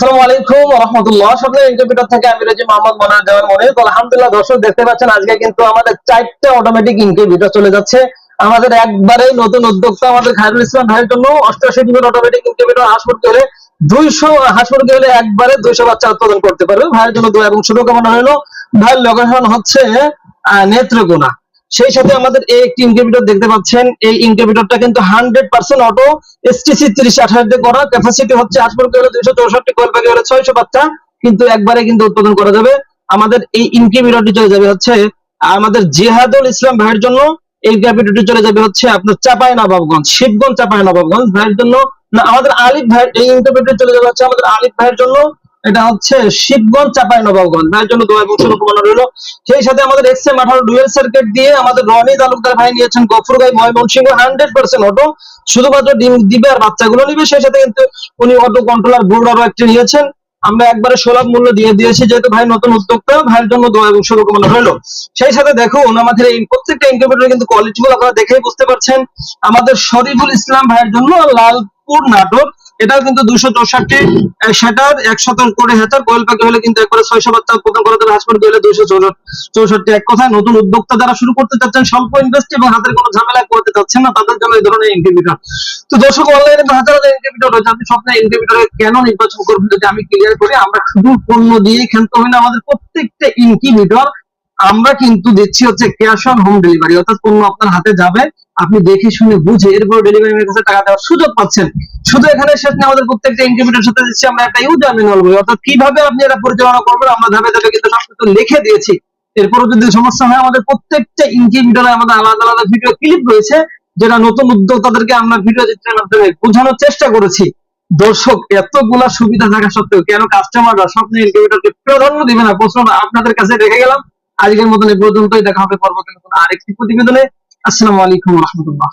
আসসালামু আলাইকুম ওয়া রাহমাতুল্লাহ। স্বপ্নের ইনকিউবেটর থেকে আমি রাজি মোহাম্মদ মনির জামান মনির। আলহামদুলিল্লাহ দর্শক দেখতে পাচ্ছেন আজকে কিন্তু আমাদের 4টা অটোমেটিক ইনকিউবেটর চলে যাচ্ছে। আমাদের একবারে নতুন উদ্যোক্তা আমাদের খায়রুল ইসলাম ভাইয়ের জন্য 88 ডিমের অটোমেটিক ইনকিউবেটর হাঁস মুরগি হলে 200 হাঁস মুরগি হলে একবারে 200 বাচ্চা উৎপাদন করতে পারবে। ভাইয়ের জন্য দোয়া এবং শুভকামনা হলো। ভাইয়ের লোকেশন হচ্ছে নেত্রকোনা। সেই সাথে আমাদের এই একটি ইনকিউবেটর দেখতে পাচ্ছেন, এই ইনকিউবেটরটা কিন্তু 100% অটো এসটিসি 3028 দিয়ে করা। ক্যাপাসিটি হচ্ছে হাঁস মুরগি হলে 264, কোয়েল পাখি হলে 600 বাচ্চা কিন্তু একবারে কিন্তু উৎপাদন করা যাবে। আমাদের এই ইনকিউবেটরটি চলে যাবে হচ্ছে আমাদের জিহাদুল ইসলাম ভাইয়ের জন্য। এই ইনকিউবেটরটি চলে যাবে হচ্ছে আপনার চাঁপাইনবাবগঞ্জ, শিবগঞ্জ চাঁপাইনবাবগঞ্জ ভাইয়ের জন্য। না, আমাদের আলিফ ভাই এই ইনকিউবেটরটি চলে যাবে হচ্ছে আমাদের আলিফ ভাইয়ের জন্য। এটা হচ্ছে শিবগঞ্জ চাঁপাইনবাবগঞ্জ ভাইয়ের জন্য দোয়া এবং শুভকামনা রইল। সেই সাথে আমাদের এক্সএম 18 ডুয়েল সার্কিট দিয়ে আমাদের রনি তালুকদার ভাই নিয়েছেন গফরগাঁও ময়মনসিংহ 100% অটো। শুধুমাত্র ডিম দিবে আর বাচ্চাগুলো নিবে। সেই সাথে কিন্তু উনি অটো কন্ট্রোলার বোর্ড আরো একটি নিয়েছেন। আমরা একবারে সুলভ মূল্য দিয়ে দিয়েছি, যেহেতু ভাই নতুন উদ্যোক্তা। ভাইয়ের জন্য দোয়া এবং শুভকামনা রইল। সেই সাথে দেখুন আমাদের এই প্রত্যেকটা ইনকিউবেটর কিন্তু কোয়ালিটি গুলো আপনারা দেখেই বুঝতে পারছেন। আমাদের শরীফুল ইসলাম ভাইয়ের জন্য লালপুর নাটক, এটাও কিন্তু 264 সেটার 100 করে হেচার। কোয়েল পাখি হলে কিন্তু একবারে 600 বাচ্চা উৎপাদন করা যাবে। হাঁস মুরগি হলে 264। এক কথায় নতুন উদ্যোক্তা যারা শুরু করতে চাচ্ছেন, স্বল্প ইনভেস্ট এবং হাতের কোনো ঝামেলা করতে চাচ্ছেন না, তাদের জন্য এই ধরনের ইনকিউবেটর। তো দর্শক অনলাইনে হাজার হাজার ইনকিউবেটর রয়েছে। আপনি স্বপ্নের ইনকিউবেটর কেন নির্বাচন করবেন যদি আমি ক্লিয়ার করি। আমরা শুধু পণ্য দিয়ে খেলতে হয় না, আমাদের প্রত্যেকটা ইনকিউবেটর আমরা কিন্তু দিচ্ছি হচ্ছে ক্যাশ অন হোম ডেলিভারি, অর্থাৎ পণ্য আপনার হাতে যাবে, আপনি দেখে শুনে বুঝে এরপর ডেলিভারি ম্যানের কাছে টাকা দেওয়ার সুযোগ পাচ্ছেন। শুধু এখানে শেষ না, আমাদের প্রত্যেকটা ইনকিউবেটর সাথে দিচ্ছি আমরা একটা ইউজার ম্যানুয়াল বই, অর্থাৎ কিভাবে আপনি এটা পরিচালনা করবেন আমরা ধাপে ধাপে কিন্তু সবকিছু লিখে দিয়েছি। এরপরও যদি সমস্যা হয়, আমাদের প্রত্যেকটা ইনকিউবেটরে আমাদের আলাদা আলাদা ভিডিও ক্লিপ রয়েছে, যেটা নতুন উদ্যোক্তাদেরকে আমরা ভিডিও চিত্রের মাধ্যমে বোঝানোর চেষ্টা করেছি। দর্শক এতগুলা সুবিধা থাকা সত্ত্বেও কেন কাস্টমাররা স্বপ্নের ইনকিউবেটরকে প্রাধান্য দিবে না, প্রশ্নটা আপনাদের কাছে রেখে গেলাম। আজকের মতন এই পর্যন্তই, দেখা হবে পরবর্তী নতুন আরেকটি প্রতিবেদনে। আসসালামু আলাইকুম ওয়া রাহমাতুল্লাহ।